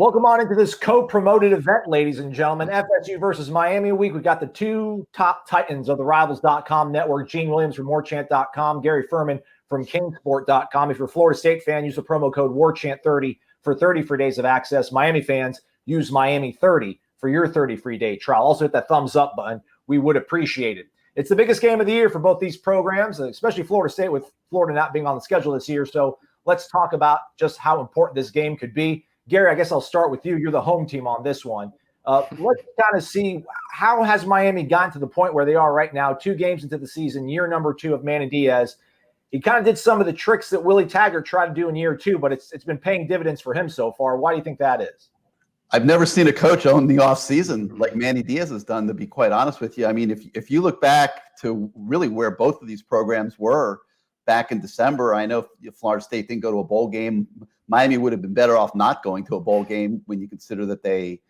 Welcome on into this co-promoted event, ladies and gentlemen. FSU versus Miami week. We've got the two top titans of the Rivals.com network, Gene Williams from Warchant.com, Gary Ferman from Kingsport.com. If you're a Florida State fan, use the promo code Warchant30 for 30 free days of access. Miami fans, use Miami30 for your 30 free day trial. Also hit that thumbs up button. We would appreciate it. It's the biggest game of the year for both these programs, especially Florida State with Florida not being on the schedule this year. So let's talk about just how important this game could be. Gary, I guess I'll start with you. You're the home team on this one. Let's kind of see, how has Miami gotten to the point where they are right now, 2 games into the season, year number 2 of Manny Diaz. He kind of did some of the tricks that Willie Taggart tried to do in year 2, but it's been paying dividends for him so far. Why do you think that is? I've never seen a coach own the offseason like Manny Diaz has done, to be quite honest with you. I mean, if you look back to really where both of these programs were back in December, I know if Florida State didn't go to a bowl game, Miami would have been better off not going to a bowl game when you consider that they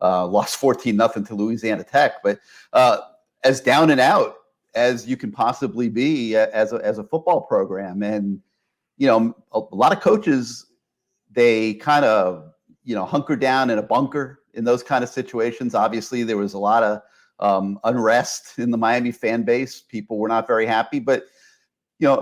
lost 14-0 to Louisiana Tech. But as down and out as you can possibly be as a football program. And, you know, a lot of coaches, they kind of, hunker down in a bunker in those kind of situations. Obviously, there was a lot of unrest in the Miami fan base. People were not very happy. But,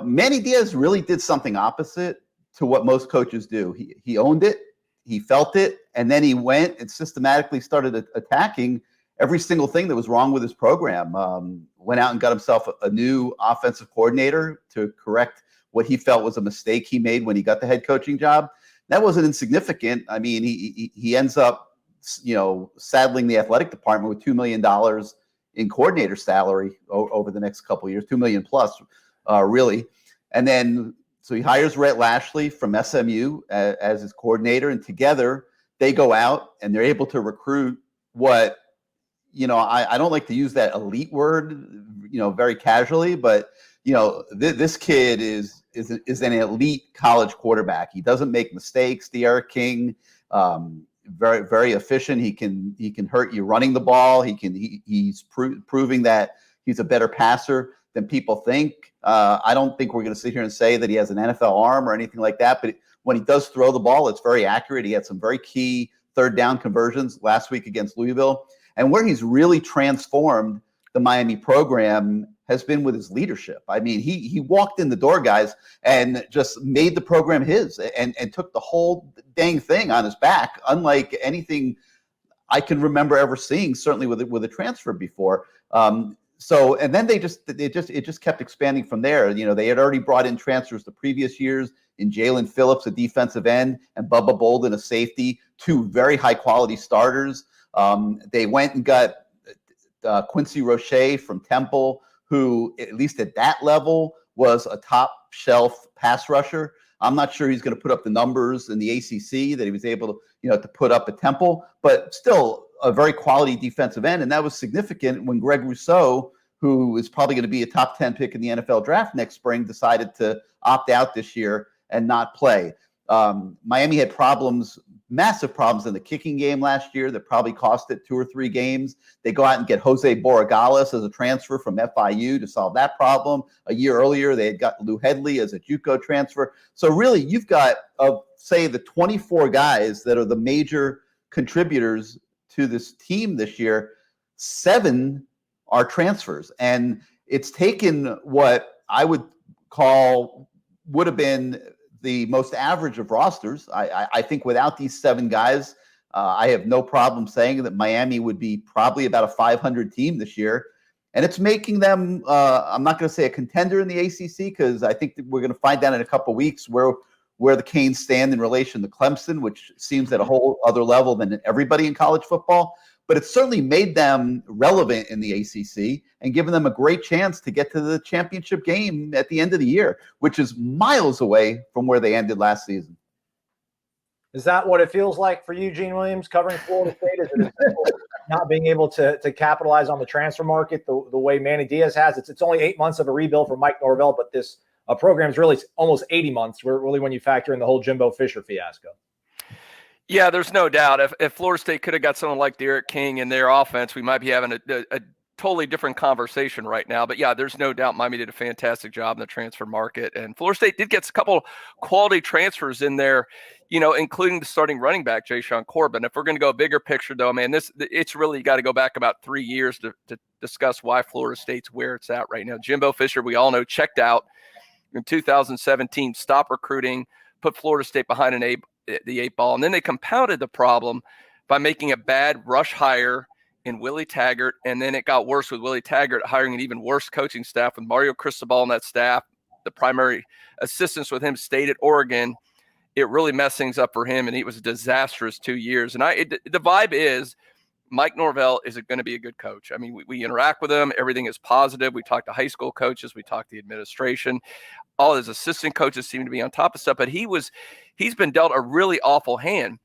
Manny Diaz really did something opposite to what most coaches do. He owned it, he felt it, and then he went and systematically started attacking every single thing that was wrong with his program. Went out and got himself a new offensive coordinator to correct what he felt was a mistake he made when he got the head coaching job. That wasn't insignificant. I mean, he ends up, saddling the athletic department with $2 million in coordinator salary over the next couple of years, $2 million plus, really. And then, so he hires Lashley from SMU as his coordinator, and together they go out and they're able to recruit what, I don't like to use that elite word, very casually, but, this kid is an elite college quarterback. He doesn't make mistakes. D'Eriq King, very, very efficient. He can hurt you running the ball. He's proving that he's a better passer than people think. I don't think we're going to sit here and say that he has an NFL arm or anything like that, but when he does throw the ball, it's very accurate. He had some very key third down conversions last week against Louisville. And where he's really transformed the Miami program has been with his leadership. I mean, he walked in the door, guys, and just made the program his and took the whole dang thing on his back, unlike anything I can remember ever seeing, certainly with a transfer before. So, and then it just kept expanding from there. They had already brought in transfers the previous years in Jalen Phillips, a defensive end, and Bubba Bolden, a safety, 2 very high quality starters. They went and got Quincy Roche from Temple, who at least at that level was a top shelf pass rusher. I'm not sure he's going to put up the numbers in the ACC that he was able to, to put up at Temple, but still a very quality defensive end. And that was significant when Greg Rousseau, who is probably going to be a top 10 pick in the NFL draft next spring, decided to opt out this year and not play. Miami had massive problems in the kicking game last year that probably cost it 2 or 3 games. They go out and get Jose Borregales as a transfer from FIU to solve that problem. A year earlier, they had got Lou Headley as a JUCO transfer. So really, you've got, say, the 24 guys that are the major contributors to this team this year, 7 are transfers. And it's taken what I would have been the most average of rosters. I think without these 7 guys, I have no problem saying that Miami would be probably about a 500 team this year. And it's making them, I'm not going to say a contender in the ACC, because I think that we're going to find out in a couple of weeks where the Canes stand in relation to Clemson, which seems at a whole other level than everybody in college football. But it's certainly made them relevant in the ACC and given them a great chance to get to the championship game at the end of the year, which is miles away from where they ended last season. Is that what it feels like for you, Gene Williams, covering Florida State? Is it not being able to capitalize on the transfer market the way Manny Diaz has? It's only 8 months of a rebuild for Mike Norvell, but this program's really almost 80 months, really, when you factor in the whole Jimbo Fisher fiasco. Yeah, there's no doubt. If Florida State could have got someone like D'Eriq King in their offense, we might be having a totally different conversation right now. But yeah, there's no doubt Miami did a fantastic job in the transfer market. And Florida State did get a couple quality transfers in there, including the starting running back, Ja'Shawn Corbin. If we're going to go bigger picture, though, man, it's really got to go back about 3 years to discuss why Florida State's where it's at right now. Jimbo Fisher, we all know, checked out in 2017, stopped recruiting, put Florida State behind the 8 ball, and then they compounded the problem by making a bad rush hire in Willie Taggart, and then it got worse with Willie Taggart hiring an even worse coaching staff with Mario Cristobal and that staff. The primary assistants with him stayed at Oregon. It really messed things up for him, and it was a disastrous 2 years. And the vibe is Mike Norvell is going to be a good coach. I mean, we interact with him. Everything is positive. We talk to high school coaches. We talk to the administration. All his assistant coaches seem to be on top of stuff, but he's been dealt a really awful hand.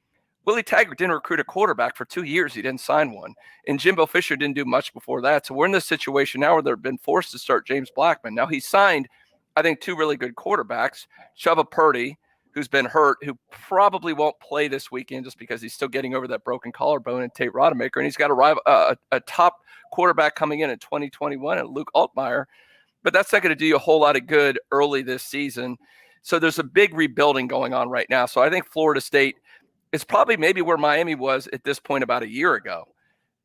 Willie Taggart didn't recruit a quarterback for 2 years. He didn't sign one. And Jimbo Fisher didn't do much before that. So we're in this situation now where they've been forced to start James Blackman. Now he signed, I think, 2 really good quarterbacks, Chubba Purdy, who's been hurt, who probably won't play this weekend just because he's still getting over that broken collarbone, and Tate Rodemaker. And he's got a top quarterback coming in 2021 and Luke Altmaier. But that's not going to do you a whole lot of good early this season. So there's a big rebuilding going on right now. So I think Florida State is probably maybe where Miami was at this point about a year ago.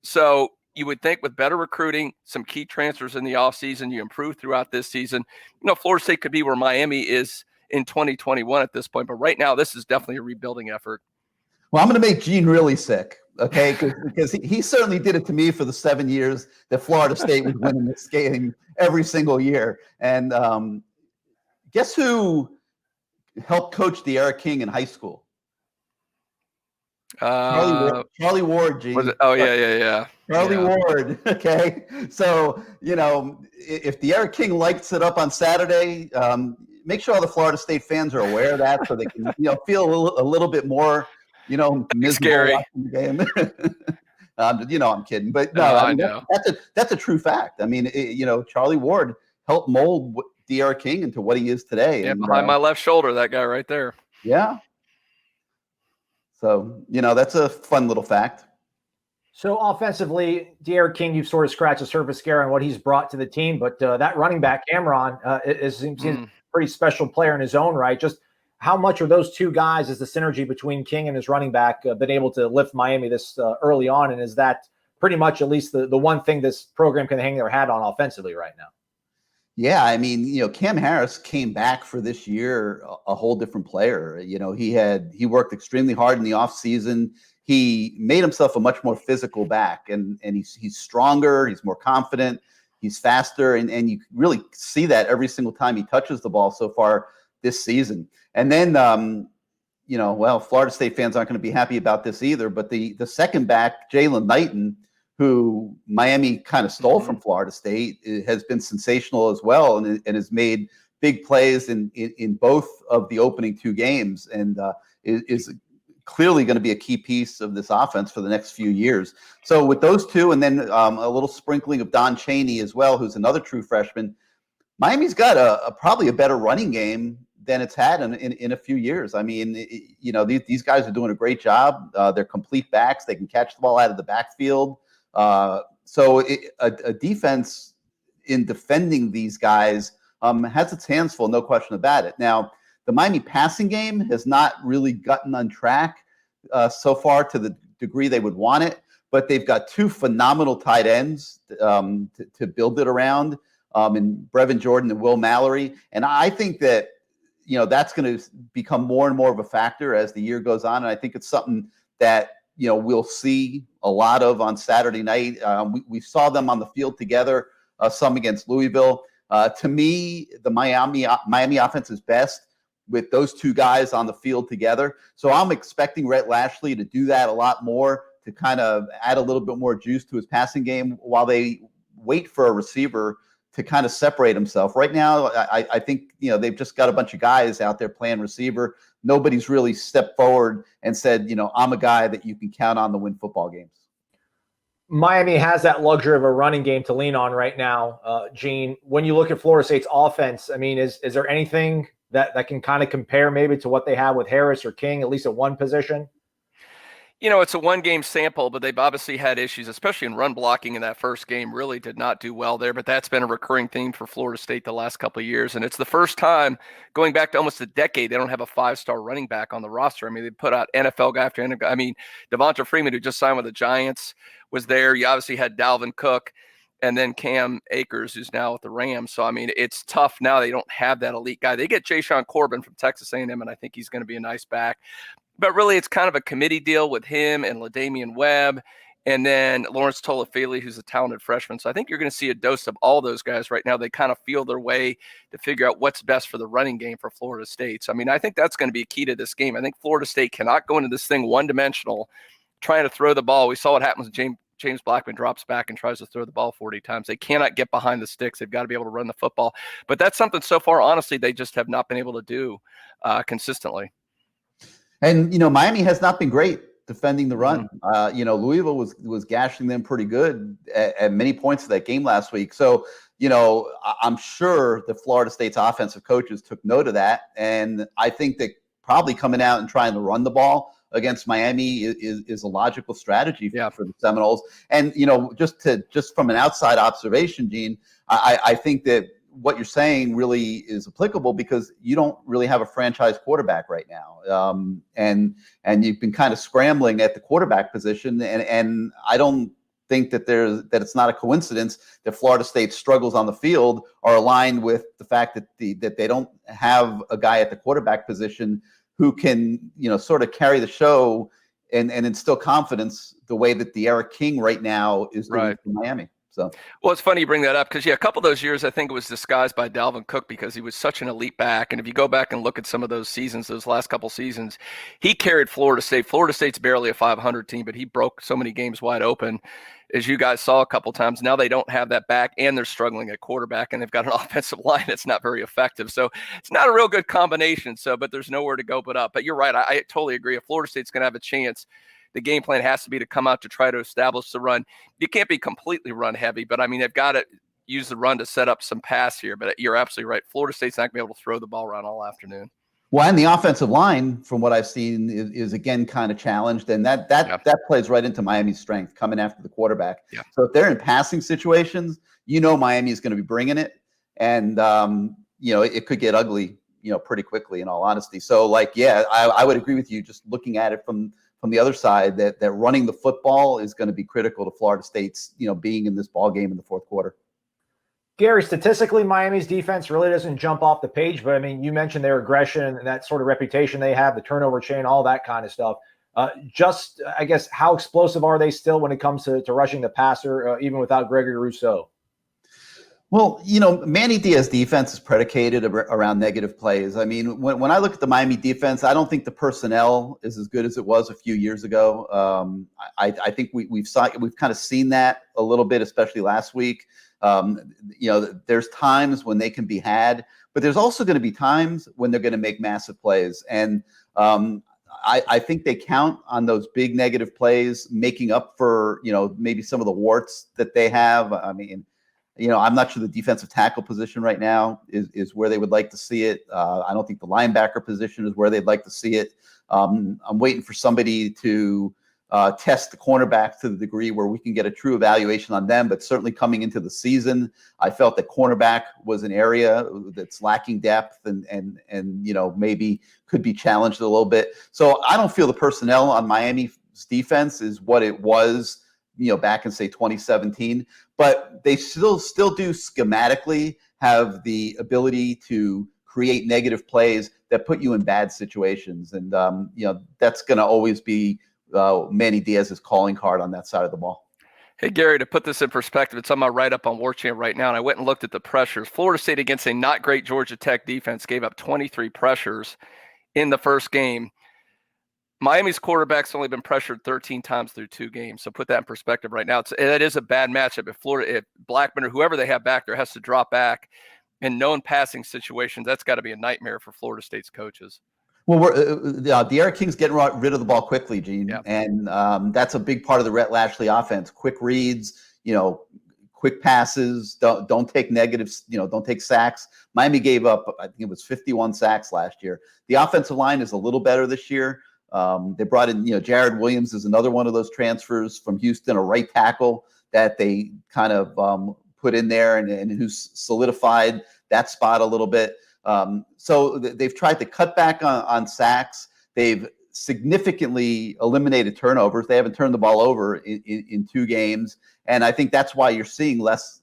So you would think with better recruiting, some key transfers in the offseason, you improve throughout this season. Florida State could be where Miami is in 2021 at this point. But right now, this is definitely a rebuilding effort. Well, I'm going to make Gene really sick, okay? Because he certainly did it to me for the 7 years that Florida State was winning this game every single year. And guess who helped coach De'Ara King in high school? Charlie Ward, Gene. Yeah. Charlie Ward, okay? So, if De'Ara King lights it up on Saturday, make sure all the Florida State fans are aware of that so they can, feel a little bit more, miserable scary. watching the game. I'm kidding. But no, I know. That's a true fact. I mean, Charlie Ward helped mold De'Ara King into what he is today. Yeah, behind my left shoulder, that guy right there. Yeah. So, that's a fun little fact. So offensively, De'Ara King, you've sort of scratched the surface, Gary, on what he's brought to the team. But that running back, Cameron, seems a pretty special player in his own right. Just how much are those two guys, is the synergy between King and his running back been able to lift Miami this early on? And is that pretty much at least the one thing this program can hang their hat on offensively right now? Yeah, I mean, Cam Harris came back for this year a whole different player. He worked extremely hard in the offseason. He made himself a much more physical back, and he's stronger, he's more confident, he's faster, and you really see that every single time he touches the ball so far this season. And then, Florida State fans aren't going to be happy about this either, but the second back, Jalen Knighton, who Miami kind of stole from Florida State, has been sensational as well, and has made big plays in both of the opening 2 games, and is clearly going to be a key piece of this offense for the next few years. So with those two, and then a little sprinkling of Don Chaney as well, who's another true freshman, Miami's got probably a better running game than it's had in a few years. I mean, these guys are doing a great job. They're complete backs. They can catch the ball out of the backfield. So a defense in defending these guys has its hands full, no question about it. Now, the Miami passing game has not really gotten on track so far to the degree they would want it, but they've got 2 phenomenal tight ends to build it around, in Brevin Jordan and Will Mallory. And I think that, that's going to become more and more of a factor as the year goes on. And I think it's something that, we'll see a lot of on Saturday night. We saw them on the field together, some against Louisville. To me, the Miami offense is best with those 2 guys on the field together. So I'm expecting Rhett Lashley to do that a lot more, to kind of add a little bit more juice to his passing game while they wait for a receiver to kind of separate himself. Right now, I think, they've just got a bunch of guys out there playing receiver. Nobody's really stepped forward and said, I'm a guy that you can count on to win football games. Miami has that luxury of a running game to lean on right now, Gene. When you look at Florida State's offense, I mean, is there anything that can kind of compare maybe to what they have with Harris or King, at least at one position? It's a one-game sample, but they've obviously had issues, especially in run blocking in that first game. Really did not do well there, but that's been a recurring theme for Florida State the last couple of years. And it's the first time going back to almost a decade they don't have a 5-star running back on the roster. I mean, they put out NFL guy after NFL. I mean, Devonta Freeman, who just signed with the Giants, was there. You obviously had Dalvin Cook and then Cam Akers, who's now with the Rams. So, I mean, it's tough now. They don't have that elite guy. They get Jayshon Corbin from Texas A&M, and I think he's going to be a nice back. But really, it's kind of a committee deal with him and LaDamian Webb and then Lawrence Tolafili, who's a talented freshman. So I think you're going to see a dose of all those guys right now. They kind of feel their way to figure out what's best for the running game for Florida State. So, I mean, I think that's going to be key to this game. I think Florida State cannot go into this thing one-dimensional, trying to throw the ball. We saw what happens when James Blackman drops back and tries to throw the ball 40 times. They cannot get behind the sticks. They've got to be able to run the football. But that's something so far, honestly, they just have not been able to do consistently. And, Miami has not been great defending the run. Louisville was gashing them pretty good at many points of that game last week. So, I'm sure the Florida State's offensive coaches took note of that. And I think that probably coming out and trying to run the ball against Miami is a logical strategy for the Seminoles. And, just from an outside observation, Gene, I think that what you're saying really is applicable because you don't really have a franchise quarterback right now. And you've been kind of scrambling at the quarterback position. And I don't think that it's not a coincidence that Florida State's struggles on the field are aligned with the fact that that they don't have a guy at the quarterback position who can, sort of carry the show and instill confidence the way that the Eric King right now is doing for Miami. So, well, it's funny you bring that up because, a couple of those years, I think it was disguised by Dalvin Cook because he was such an elite back. And if you go back and look at some of those seasons, those last couple seasons, he carried Florida State. Florida State's barely a 500 team, but he broke so many games wide open, as you guys saw a couple times. Now they don't have that back, and they're struggling at quarterback, and they've got an offensive line that's not very effective. So it's not a real good combination. But there's nowhere to go but up. But you're right. I totally agree. If Florida State's going to have a chance, the game plan has to be to come out to try to establish the run. You can't be completely run heavy, but I mean, they've got to use the run to set up some pass here. But you're absolutely right. Florida State's not going to be able to throw the ball around all afternoon. Well, and the offensive line, from what I've seen, is again kind of challenged, and that plays right into Miami's strength, coming after the quarterback. Yeah. So if they're in passing situations, Miami is going to be bringing it, and it could get ugly, pretty quickly, in all honesty. So, I would agree with you. Just looking at it from the other side, that running the football is going to be critical to Florida State's, being in this ball game in the fourth quarter. Gary, statistically, Miami's defense really doesn't jump off the page, but I mean, you mentioned their aggression and that sort of reputation they have, the turnover chain, all that kind of stuff. I guess, how explosive are they still when it comes to rushing the passer, even without Gregory Rousseau? Well, Manny Diaz defense is predicated around negative plays. I mean, when I look at the Miami defense, I don't think the personnel is as good as it was a few years ago. I think we've kind of seen that a little bit, especially last week. There's times when they can be had, but there's also going to be times when they're going to make massive plays. And I think they count on those big negative plays making up for, maybe some of the warts that they have. I mean, I'm not sure the defensive tackle position right now is where they would like to see it. I don't think the linebacker position is where they'd like to see it. I'm waiting for somebody to test the cornerback to the degree where we can get a true evaluation on them. But certainly coming into the season, I felt that cornerback was an area that's lacking depth and maybe could be challenged a little bit. So I don't feel the personnel on Miami's defense is what it was, back in, say, 2017. But they still do schematically have the ability to create negative plays that put you in bad situations. And, that's going to always be Manny Diaz's calling card on that side of the ball. Hey, Gary, to put this in perspective, it's on my write-up on Warchant right now, and I went and looked at the pressures. Florida State against a not great Georgia Tech defense gave up 23 pressures in the first game. Miami's quarterback's only been pressured 13 times through 2 games. So put that in perspective right now. That is a bad matchup. If Blackman or whoever they have back there has to drop back in known passing situations, that's got to be a nightmare for Florida State's coaches. Well, the Eric King's getting rid of the ball quickly, Gene, and that's a big part of the Rhett Lashley offense. Quick reads, quick passes. Don't take negatives. Don't take sacks. Miami gave up, I think it was 51 sacks last year. The offensive line is a little better this year. They brought in, Jared Williams is another one of those transfers from Houston, a right tackle that they kind of put in there and who's solidified that spot a little bit. So they've tried to cut back on sacks. They've significantly eliminated turnovers. They haven't turned the ball over in 2 games. And I think that's why you're seeing less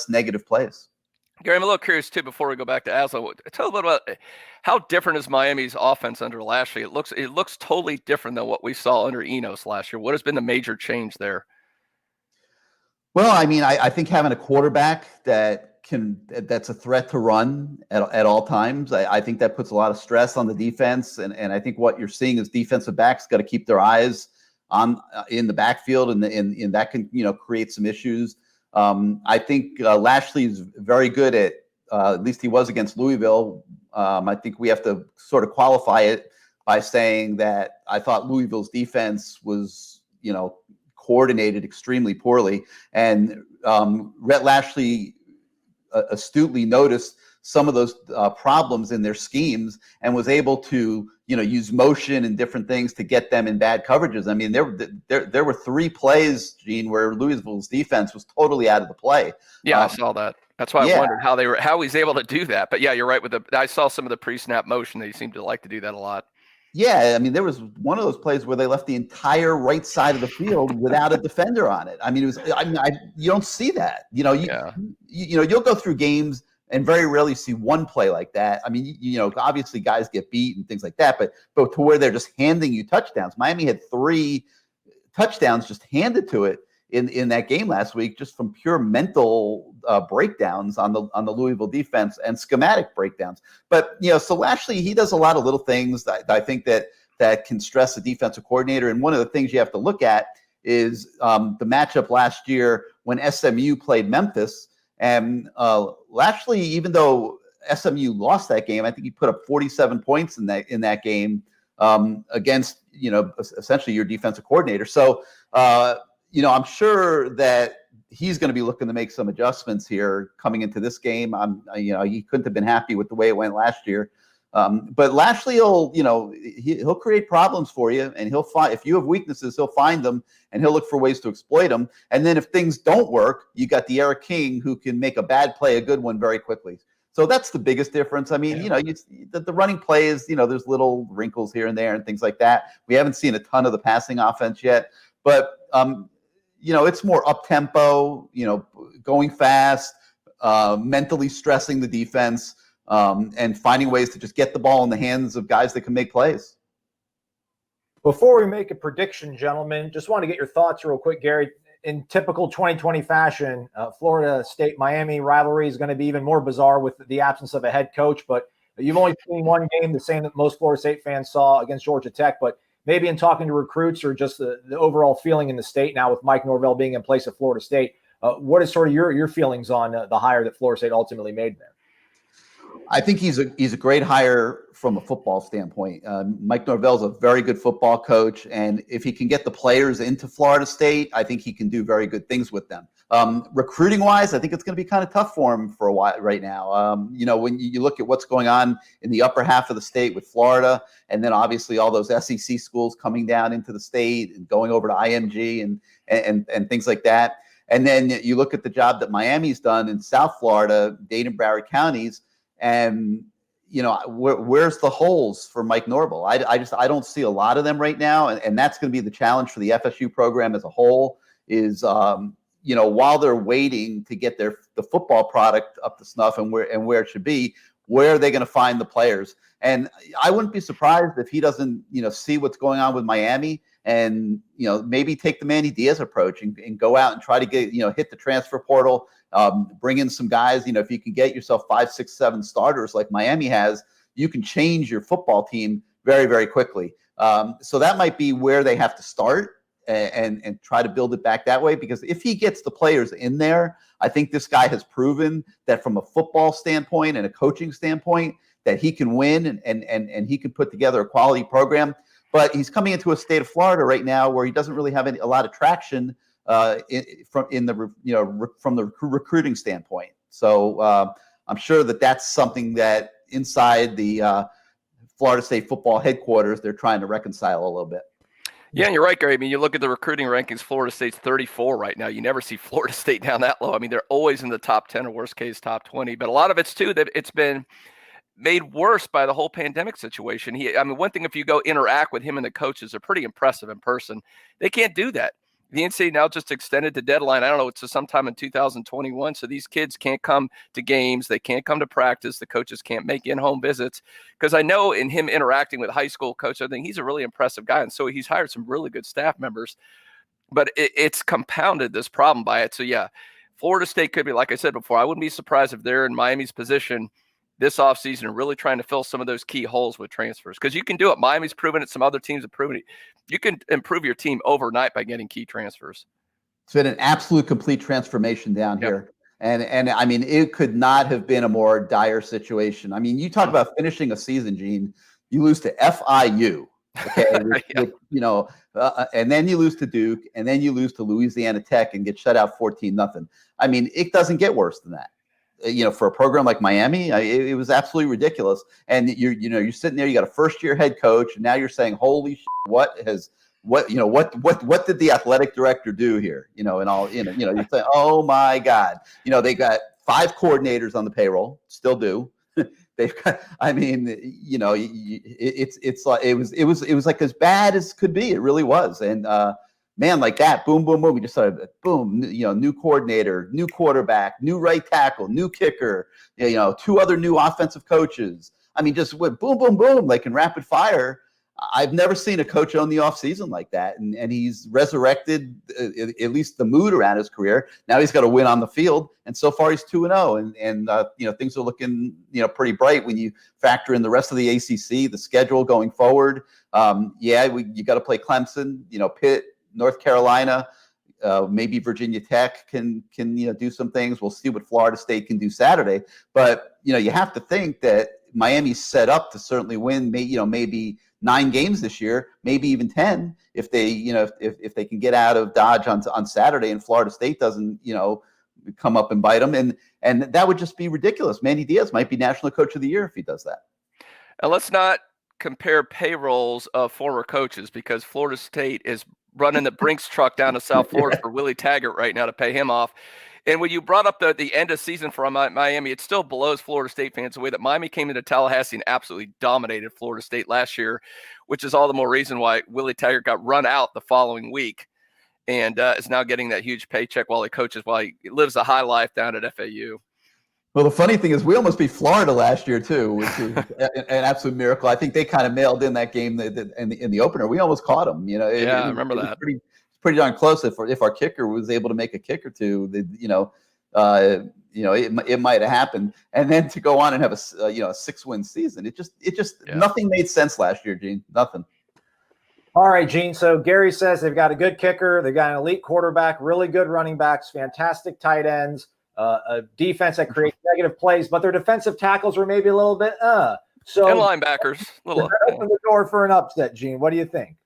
negative plays. Gary, I'm a little curious too, before we go back to Aslo, tell a little about how different is Miami's offense under Lashley. It looks totally different than what we saw under Enos last year. What has been the major change there? Well, I mean, I think having a quarterback that's a threat to run at all times, I think that puts a lot of stress on the defense. And I think what you're seeing is defensive backs got to keep their eyes in the backfield, and that can, create some issues. I think Lashley's very good at least he was against Louisville. I think we have to sort of qualify it by saying that I thought Louisville's defense was, coordinated extremely poorly. And Rhett Lashley astutely noticed some of those problems in their schemes and was able to, use motion and different things to get them in bad coverages. I mean, there were 3 plays, Gene, where Louisville's defense was totally out of the play. Yeah, I saw that. That's why I wondered how he's able to do that. But yeah, you're right. I saw some of the pre-snap motion. They seem to like to do that a lot. Yeah, I mean, there was one of those plays where they left the entire right side of the field without a defender on it. I mean, you don't see that. You'll go through games and very rarely see one play like that. I mean, obviously guys get beat and things like that, but to where they're just handing you touchdowns. Miami had 3 touchdowns just handed to it in that game last week, just from pure mental breakdowns on the Louisville defense and schematic breakdowns. But so Lashley, he does a lot of little things that I think that can stress the defensive coordinator. And one of the things you have to look at is the matchup last year when SMU played Memphis. And Lashley, even though SMU lost that game, I think he put up 47 points in that game against essentially your defensive coordinator. So I'm sure that he's going to be looking to make some adjustments here coming into this game. He couldn't have been happy with the way it went last year. But Lashley he'll create problems for you, and he'll find, if you have weaknesses, he'll find them and he'll look for ways to exploit them. And then if things don't work, you got the Eric King who can make a bad play a good one very quickly. So that's the biggest difference. I mean, the running plays, there's little wrinkles here and there and things like that. We haven't seen a ton of the passing offense yet, but it's more up tempo, going fast, mentally stressing the defense. And finding ways to just get the ball in the hands of guys that can make plays. Before we make a prediction, gentlemen, just want to get your thoughts real quick, Gary. In typical 2020 fashion, Florida State-Miami rivalry is going to be even more bizarre with the absence of a head coach. But you've only seen one game, the same that most Florida State fans saw against Georgia Tech. But maybe in talking to recruits or just the overall feeling in the state now with Mike Norvell being in place at Florida State, what is sort of your feelings on the hire that Florida State ultimately made there? I think he's a great hire from a football standpoint. Mike Norvell's a very good football coach, and if he can get the players into Florida State, I think he can do very good things with them. Recruiting wise, I think it's going to be kind of tough for him for a while right now. When you look at what's going on in the upper half of the state with Florida, and then obviously all those SEC schools coming down into the state and going over to IMG and things like that. And then you look at the job that Miami's done in South Florida, Dade and Broward counties. And where's the holes for Mike Norvell? I don't see a lot of them right now, and that's going to be the challenge for the FSU program as a whole. Is while they're waiting to get the football product up to snuff and where it should be, where are they going to find the players? And I wouldn't be surprised if he doesn't see what's going on with Miami and maybe take the Manny Diaz approach and go out and try to get hit the transfer portal. Bring in some guys. If you can get yourself 5, 6, 7 starters like Miami has, you can change your football team very, very quickly. So that might be where they have to start and try to build it back that way. Because if he gets the players in there, I think this guy has proven that from a football standpoint and a coaching standpoint that he can win and he can put together a quality program. But he's coming into a state of Florida right now where he doesn't really have a lot of traction from the recruiting standpoint. So I'm sure that's something that inside the Florida State football headquarters, they're trying to reconcile a little bit. Yeah, and you're right, Gary. I mean, you look at the recruiting rankings, Florida State's 34 right now. You never see Florida State down that low. I mean, they're always in the top 10 or worst case top 20. But a lot of it's too that it's been made worse by the whole pandemic situation. One thing, if you go interact with him and the coaches, they're pretty impressive in person. They can't do that. The NCAA now just extended the deadline. I don't know, it's to sometime in 2021. So these kids can't come to games. They can't come to practice. The coaches can't make in-home visits. Because I know in him interacting with high school coach, I think he's a really impressive guy. And so he's hired some really good staff members. But it's compounded this problem by it. So, yeah, Florida State could be, like I said before, I wouldn't be surprised if they're in Miami's position this offseason and really trying to fill some of those key holes with transfers, because you can do it. Miami's proven it. Some other teams have proven it. You can improve your team overnight by getting key transfers. It's been an absolute complete transformation down here. And I mean, it could not have been a more dire situation. I mean, you talk about finishing a season, Gene, you lose to FIU, okay? And then you lose to Duke, and then you lose to Louisiana Tech and get shut out 14-0. I mean, it doesn't get worse than that. For a program like Miami, it was absolutely ridiculous. And you're sitting there, you got a first-year head coach, and now you're saying, "Holy shit, what did the athletic director do here?" You're saying, "Oh my God!" They got 5 coordinators on the payroll, still do. They've got, I mean, it's like it was like as bad as could be. It really was, and. Man, like that, boom, boom, boom. We just started, boom, new coordinator, new quarterback, new right tackle, new kicker, 2 other new offensive coaches. I mean, just went boom, boom, boom, like in rapid fire. I've never seen a coach own the offseason like that. And he's resurrected at least the mood around his career. Now he's got to win on the field. And so far he's 2-0. And things are looking, pretty bright when you factor in the rest of the ACC, the schedule going forward. You got to play Clemson, Pitt, North Carolina, maybe Virginia Tech can do some things. We'll see what Florida State can do Saturday. But you have to think that Miami's set up to certainly win. Maybe 9 games this year, maybe even 10 if they if they can get out of Dodge on Saturday and Florida State doesn't come up and bite them. And that would just be ridiculous. Manny Diaz might be National Coach of the Year if he does that. And let's not compare payrolls of former coaches, because Florida State is running the Brinks truck down to South Florida for Willie Taggart right now to pay him off. And when you brought up the end of season for Miami, it still blows Florida State fans the way that Miami came into Tallahassee and absolutely dominated Florida State last year, which is all the more reason why Willie Taggart got run out the following week and is now getting that huge paycheck while he coaches, while he lives a high life down at FAU. Well, the funny thing is we almost beat Florida last year, too, which is an absolute miracle. I think they kind of mailed in that game in the opener. We almost caught them. I remember that. Pretty darn close. If our kicker was able to make a kick or two, it might have happened. And then to go on and have a 6-win season, it just nothing made sense last year, Gene. Nothing. All right, Gene. So Gary says they've got a good kicker, they've got an elite quarterback, really good running backs, fantastic tight ends. A defense that creates negative plays, but their defensive tackles were maybe a little bit So and linebackers. Open the door for an upset, Gene. What do you think?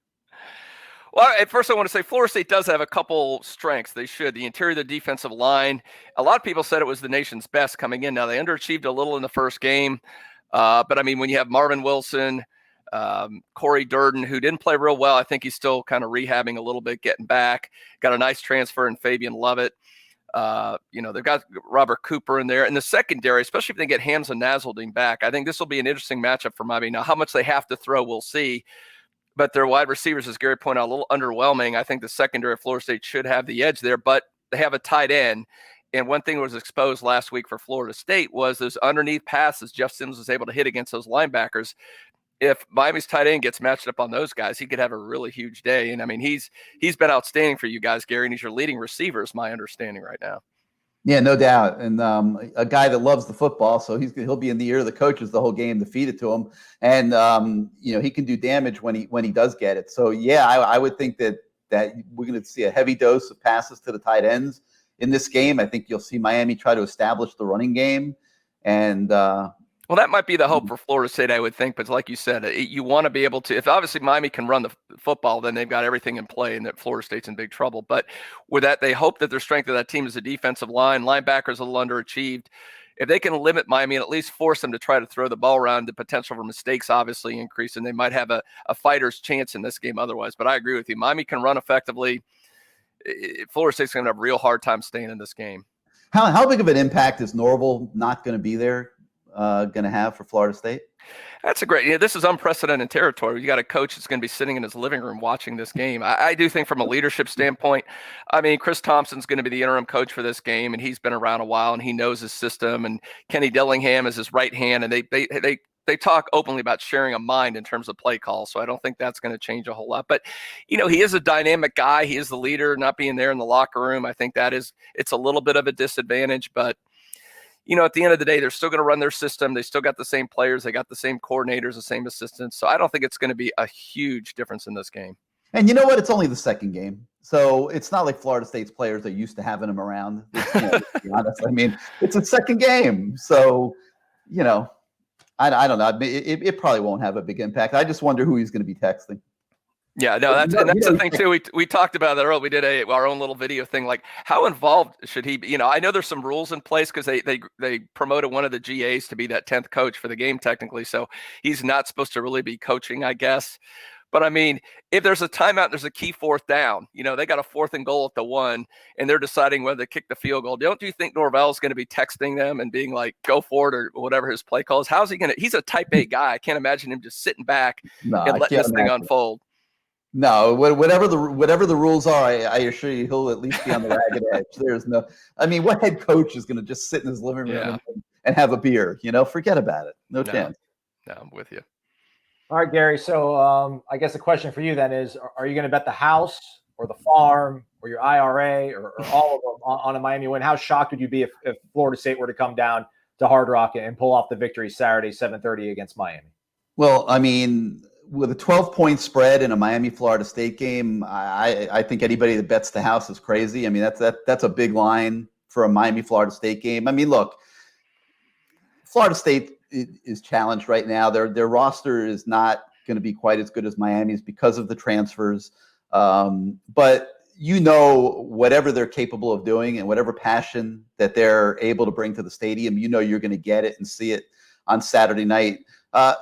Well, at first I want to say Florida State does have a couple strengths. They should. The interior of the defensive line. A lot of people said it was the nation's best coming in. Now, they underachieved a little in the first game. But, I mean, when you have Marvin Wilson, Corey Durden, who didn't play real well, I think he's still kind of rehabbing a little bit, getting back. Got a nice transfer in Fabian Lovett. They've got Robert Cooper in there. And the secondary, especially if they get Hamza Nasruddin back, I think this will be an interesting matchup for Miami. Now, how much they have to throw, we'll see. But their wide receivers, as Gary pointed out, a little underwhelming. I think the secondary of Florida State should have the edge there, but they have a tight end. And one thing that was exposed last week for Florida State was those underneath passes Jeff Sims was able to hit against those linebackers. If Miami's tight end gets matched up on those guys, he could have a really huge day. And I mean, he's been outstanding for you guys, Gary, and he's your leading receiver, is my understanding right now. Yeah, no doubt. And a guy that loves the football, so he'll be in the ear of the coaches the whole game to feed it to him. And he can do damage when he does get it. So yeah, I would think that we're going to see a heavy dose of passes to the tight ends in this game. I think you'll see Miami try to establish the running game. And well, that might be the hope for Florida State, I would think. But like you said, you want to be able to, if obviously Miami can run the football, then they've got everything in play and that Florida State's in big trouble. But with that, they hope that their strength of that team is the defensive line. Linebackers a little underachieved. if they can limit Miami and at least force them to try to throw the ball around, the potential for mistakes obviously increase, and they might have a fighter's chance in this game otherwise. But I agree with you. Miami can run effectively. Florida State's going to have a real hard time staying in this game. How big of an impact is Norvell not going to be there going to have for Florida State? That's a great. This is unprecedented territory. You got a coach that's going to be sitting in his living room watching this game. I do think from a leadership standpoint, I mean, Chris Thompson's going to be the interim coach for this game, and he's been around a while and he knows his system. And Kenny Dillingham is his right hand, and they talk openly about sharing a mind in terms of play calls. So I don't think that's going to change a whole lot. But, he is a dynamic guy. He is the leader. Not being there in the locker room, I think it's a little bit of a disadvantage. But, at the end of the day, they're still going to run their system. They still got the same players. They got the same coordinators, the same assistants. So I don't think it's going to be a huge difference in this game. And you know what? It's only the second game. So it's not like Florida State's players are used to having them around. To be honest. I mean, it's a second game. So, I don't know. It probably won't have a big impact. I just wonder who he's going to be texting. Yeah, no, that's the thing too. We talked about that earlier. We did our own little video thing. Like, how involved should he be? I know there's some rules in place because they promoted one of the GAs to be that 10th coach for the game technically. So he's not supposed to really be coaching, I guess. But I mean, if there's a timeout, there's a key fourth down. They got a 4th and goal at the 1, and they're deciding whether to kick the field goal. Don't you think Norvell is going to be texting them and being like, "Go for it," or whatever his play call is? How's he going to? He's a Type A guy. I can't imagine him just sitting back and letting this thing unfold. No, whatever the rules are, I assure you he'll at least be on the ragged edge. There's no, I mean, what head coach is going to just sit in his living room and have a beer? Forget about it. No chance. No, I'm with you. All right, Gary. So I guess the question for you then is, are you going to bet the house or the farm or your IRA or all of them on a Miami win? How shocked would you be if Florida State were to come down to Hard Rock and pull off the victory Saturday, 7:30 against Miami? Well, I mean, with a 12-point spread in a Miami-Florida State game, I think anybody that bets the house is crazy. I mean, that's a big line for a Miami-Florida State game. I mean, look, Florida State is challenged right now. Their roster is not going to be quite as good as Miami's because of the transfers. But whatever they're capable of doing and whatever passion that they're able to bring to the stadium, you're going to get it and see it on Saturday night.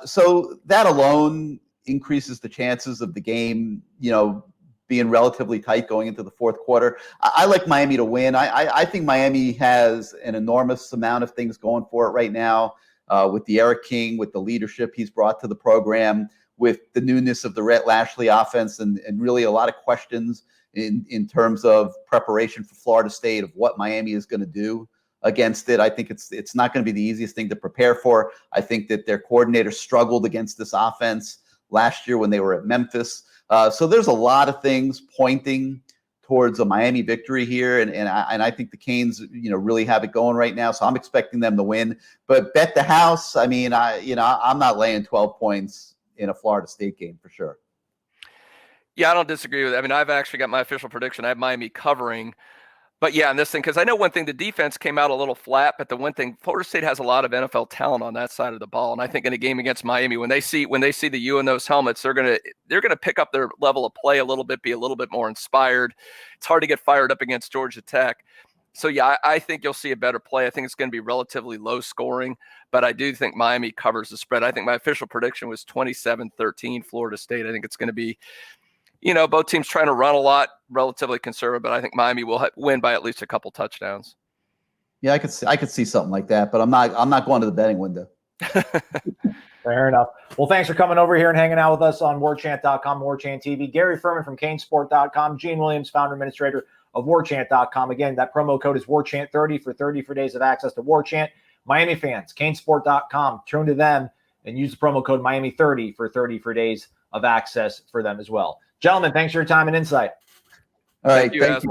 So that alone increases the chances of the game, being relatively tight going into the fourth quarter. I like Miami to win. I think Miami has an enormous amount of things going for it right now, with the Eric King, with the leadership he's brought to the program, with the newness of the Rhett Lashley offense, and really a lot of questions in terms of preparation for Florida State of what Miami is going to do against it. I think it's not going to be the easiest thing to prepare for. I think that their coordinator struggled against this offense last year when they were at Memphis. So there's a lot of things pointing towards a Miami victory here, and I think the Canes, really have it going right now. So I'm expecting them to win. But bet the house. I mean, I'm not laying 12 points in a Florida State game for sure. Yeah, I don't disagree with that. I mean, I've actually got my official prediction. I have Miami covering. But yeah, in this thing, because I know one thing, the defense came out a little flat, but the one thing, Florida State has a lot of NFL talent on that side of the ball, and I think in a game against Miami, when they see the U in those helmets, they're gonna pick up their level of play a little bit, be a little bit more inspired. It's hard to get fired up against Georgia Tech, so yeah, I think you'll see a better play. I think it's going to be relatively low scoring, but I do think Miami covers the spread. I think my official prediction was 27-13 Florida State. I think it's going to be, both teams trying to run a lot, relatively conservative, but I think Miami will win by at least a couple touchdowns. Yeah, I could see something like that, but I'm not going to the betting window. Fair enough. Well, thanks for coming over here and hanging out with us on Warchant.com, Warchant TV. Gary Ferman from CaneSport.com, Gene Williams, founder and administrator of Warchant.com. Again, that promo code is Warchant30 for 30 free days of access to Warchant. Miami fans, CaneSport.com, turn to them and use the promo code Miami30 for 30 free days of access for them as well. Gentlemen, thanks for your time and insight. All right. Thank you guys.